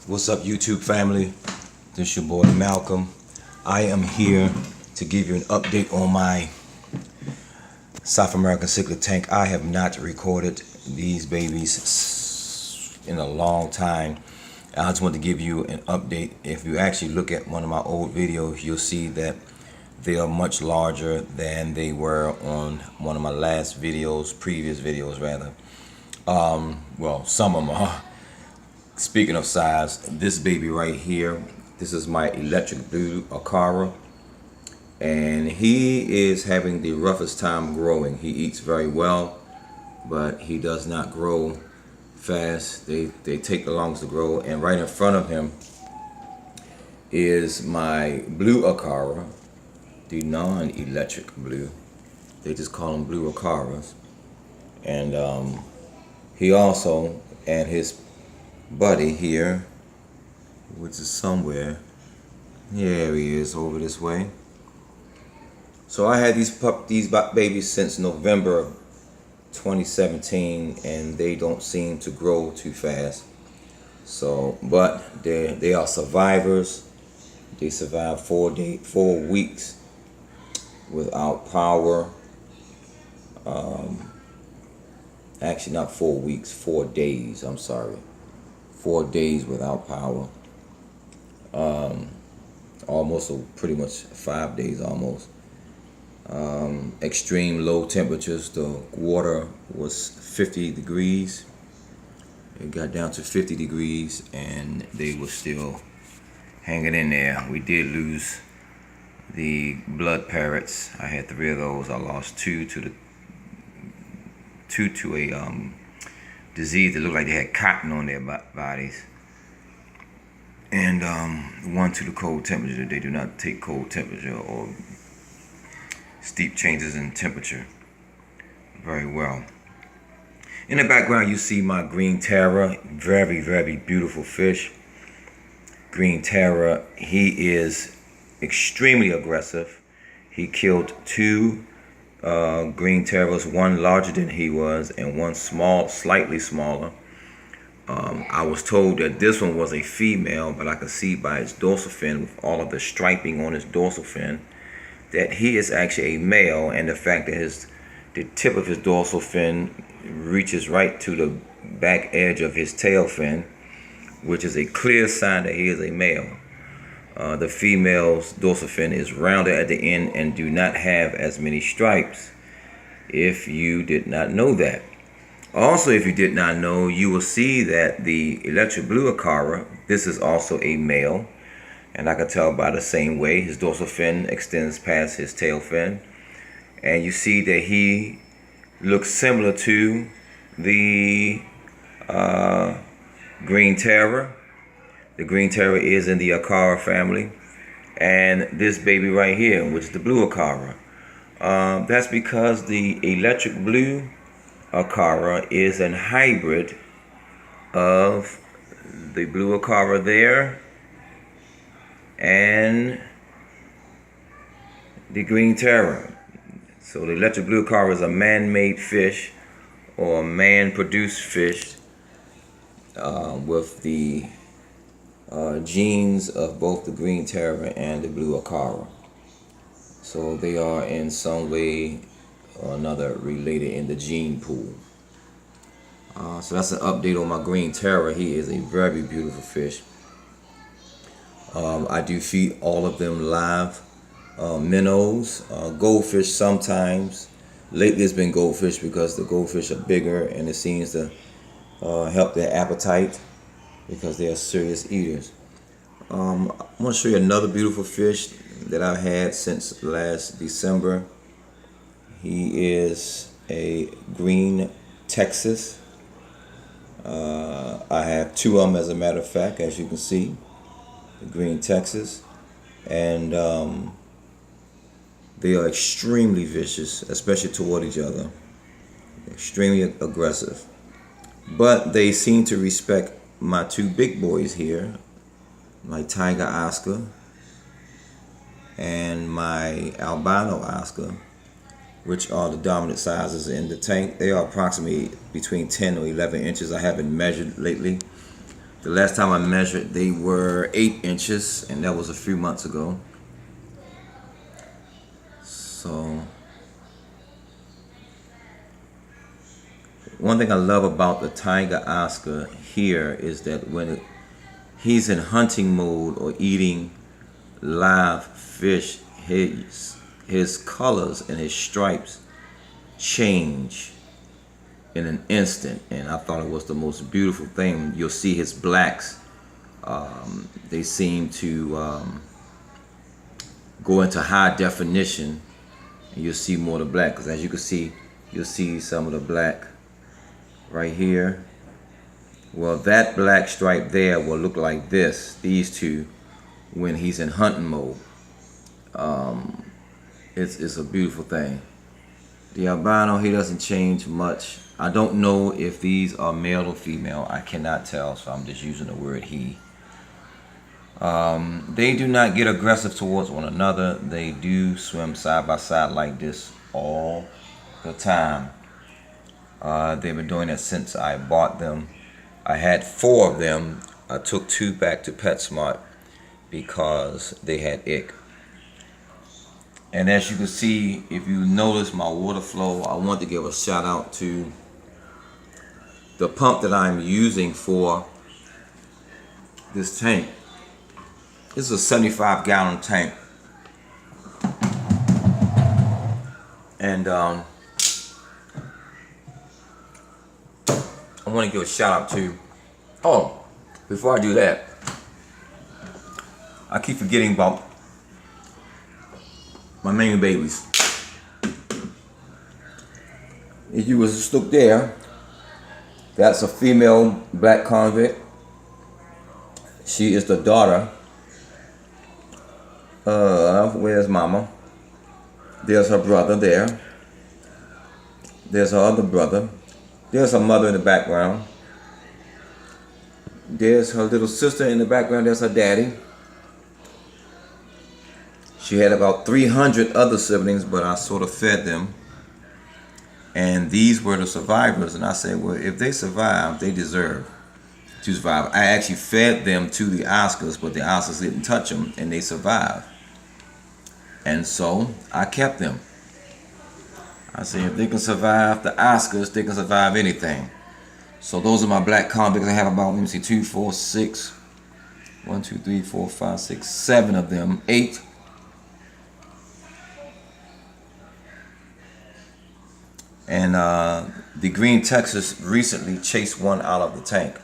What's up, YouTube family? This your boy Malcolm. I am here to give you an update on my South American cichlid tank. I have not recorded these babies in a long time. I just want to give you an update. If you actually look at one of my old videos, you'll see that they are much larger than they were on one of my last videos, previous videos rather. Well, some of them are. Speaking of size, this baby right here, this is my electric blue Acara, and he is having the roughest time growing. He eats very well, but he does not grow fast. They take the longest to grow. And right in front of him is my blue Acara, the non-electric blue. They just call them blue Acaras. And he also, and his buddy here, which is somewhere, here he is over this way. So I had these babies since November of 2017, and they don't seem to grow too fast. So, but they are survivors. They survived 4 weeks without power. Actually, not 4 weeks, 4 days. I'm sorry. 4 days without power. Almost, pretty much 5 days almost. Extreme low temperatures. The water was 50 degrees. It got down to 50 degrees and they were still hanging in there. We did lose the blood parrots. I had 3 of those. I lost 2 to a disease that looked like they had cotton on their bodies, and 1 to the cold temperature. They do not take cold temperature or steep changes in temperature very well. In the background you see my green terror, very, very beautiful fish. Green terror, he is extremely aggressive. He killed 2 green terrors, one larger than he was and one small, slightly smaller. I was told that this one was a female, but I could see by his dorsal fin, with all of the striping on his dorsal fin, that he is actually a male, and the fact that the tip of his dorsal fin reaches right to the back edge of his tail fin, which is a clear sign that he is a male. The female's dorsal fin is rounded at the end and do not have as many stripes, if you did not know that. Also, if you did not know, you will see that the electric blue Acara, this is also a male, and I can tell by the same way his dorsal fin extends past his tail fin. And you see that he looks similar to the green terror. The green terror is in the Acara family. And this baby right here, which is the blue Acara, that's because the electric blue Acara is an hybrid of the blue Acara there and the green terror. So the electric blue Acara is a man-made fish, or a man-produced fish, with the genes of both the green terror and the blue Acara. So they are in some way or another related in the gene pool. So that's an update on my green terror. He is a very beautiful fish. I do feed all of them live minnows, goldfish sometimes. Lately it's been goldfish because the goldfish are bigger and it seems to help their appetite, because they are serious eaters. I'm going to show you another beautiful fish that I've had since last December. He is a green Texas. I have 2 of them, as a matter of fact, as you can see. The green Texas. And they are extremely vicious, especially toward each other. Extremely aggressive. But they seem to respect my 2 big boys here, my tiger Oscar and my albino Oscar, which are the dominant sizes in the tank. They are approximately between 10 or 11 inches. I haven't measured lately. The last time I measured, they were 8 inches, and that was a few months ago. So, one thing I love about the tiger Oscar here is that when he's in hunting mode or eating live fish, his colors and his stripes change in an instant, and I thought it was the most beautiful thing. You'll see his blacks, they seem to go into high definition, and you'll see more of the black, because as you can see, you'll see some of the black right here. Well, that black stripe there will look like this, these two, when he's in hunting mode. It's a beautiful thing. The albino, he doesn't change much. I don't know if these are male or female. I cannot tell, so I'm just using the word he. They do not get aggressive towards one another. They do swim side by side like this all the time. They've been doing that since I bought them. I had 4 of them. I took 2 back to PetSmart because they had ick. And as you can see, if you notice my water flow, I want to give a shout out to the pump that I'm using for this tank. This is a 75-gallon tank. And I want to give a shout out to, oh, before I do that, I keep forgetting about my main babies. If you was to look there, that's a female black convict. She is the daughter of, where's mama? There's her brother there. There's her other brother. There's her mother in the background. There's her little sister in the background. There's her daddy. She had about 300 other siblings, but I sort of fed them. And these were the survivors. And I said, well, if they survive, they deserve to survive. I actually fed them to the Oscars, but the Oscars didn't touch them, and they survived. And so I kept them. I said, if they can survive the Oscars, they can survive anything. So those are my black convicts. I have about, let me see, 2, 4, 6, 1, 2, 3, 4, 5, 6, 7 of them, 8. And the green Texas recently chased one out of the tank.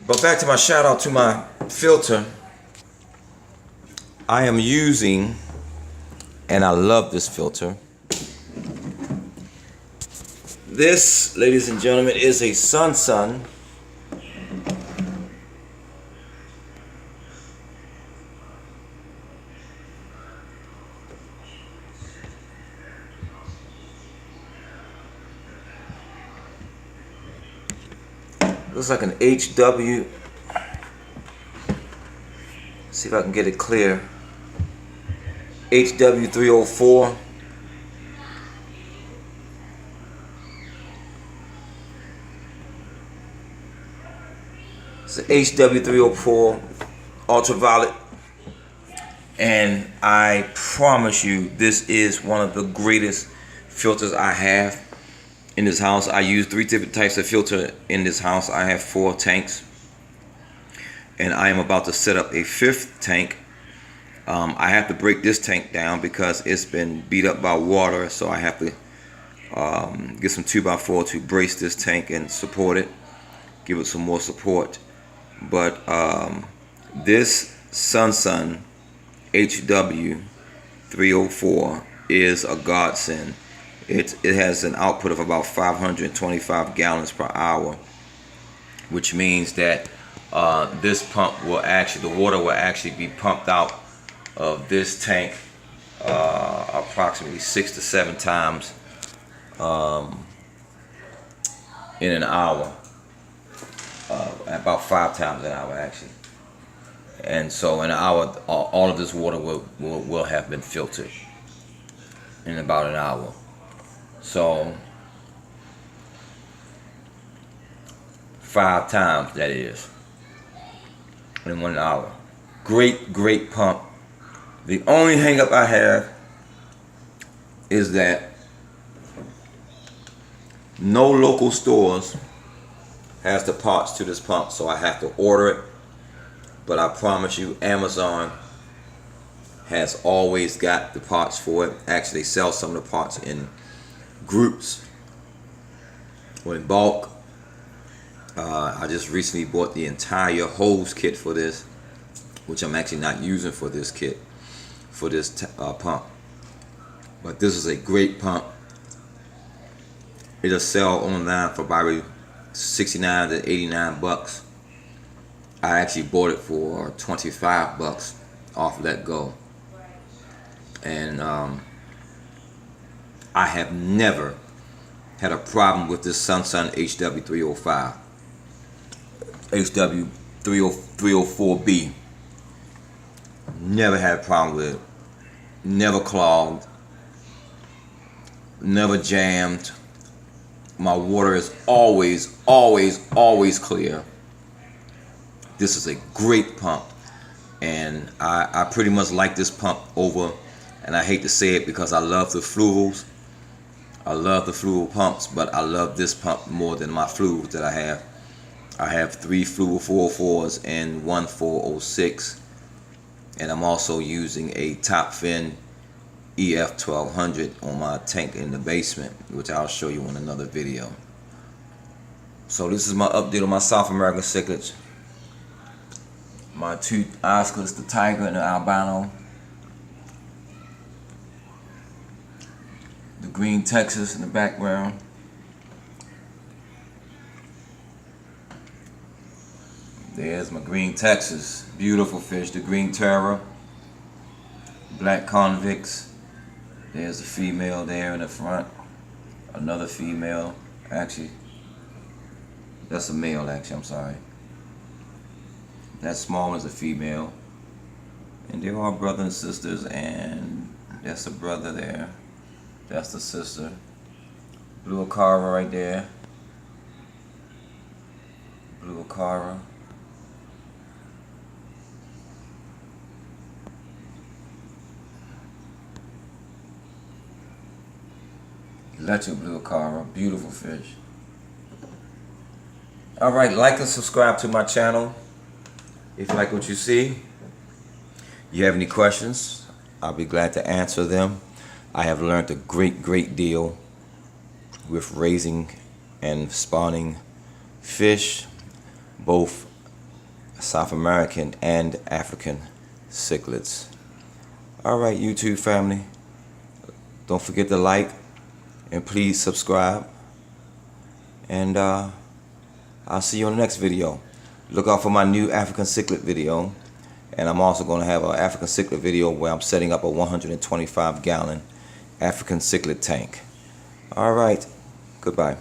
But back to my shout out to my filter. I am using, and I love this filter. This, ladies and gentlemen, is a Sun. Looks like an HW. See if I can get it clear. HW304. It's an HW304 ultraviolet, and I promise you this is one of the greatest filters I have in this house. I use 3 different types of filter in this house. I have 4 tanks, and I am about to set up a 5th tank. I have to break this tank down because it's been beat up by water, so I have to get some 2x4 to brace this tank and support it, give it some more support. But this Sun HW304 is a godsend. It has an output of about 525 gallons per hour, which means that this pump will actually, the water will actually be pumped out of this tank approximately 6 to 7 times in an hour, about 5 times an hour actually. And so in an hour, all of this water will have been filtered in about an hour. So 5 times, that is, in 1 hour. Great pump. The only hang up I have is that no local stores has the parts to this pump, so I have to order it. But I promise you, Amazon has always got the parts for it. Actually, they sell some of the parts in groups or in bulk. I just recently bought the entire hose kit for this, which I'm actually not using for this kit, for this pump. But this is a great pump. It'll sell online for probably 69 to 89 bucks. I actually bought it for 25 bucks off Let Go. And I have never had a problem with this Sunsun HW305. HW304B. Never had a problem with it. Never clogged. Never jammed. My water is always clear. This is a great pump, and I pretty much like this pump over, and I hate to say it because I love the fluvials. I love the fluvial pumps, but I love this pump more than my fluvials that I have. I have 3 fluvial 404s and 1 406, and I'm also using a top fin EF 1200 on my tank in the basement, which I'll show you in another video. So this is my update on my South American cichlids. My 2 Oscars, the tiger and the albino. The green Texas in the background. There's my green Texas, beautiful fish. The green terror, black convicts. There's the female there in the front. Another female. Actually, that's a male, actually, I'm sorry. That small one is a female. And they're all brothers and sisters, and that's a brother there. That's the sister. Blue Acara right there. Blue Acara. Electric blue Acara, beautiful fish. Alright, like and subscribe to my channel if you like what you see. You have any questions, I'll be glad to answer them. I have learned a great deal with raising and spawning fish, both South American and African cichlids. Alright, YouTube family, don't forget to like and please subscribe, and I'll see you on the next video. Look out for my new African cichlid video, and I'm also going to have an African cichlid video where I'm setting up a 125 gallon African cichlid tank. Alright, goodbye.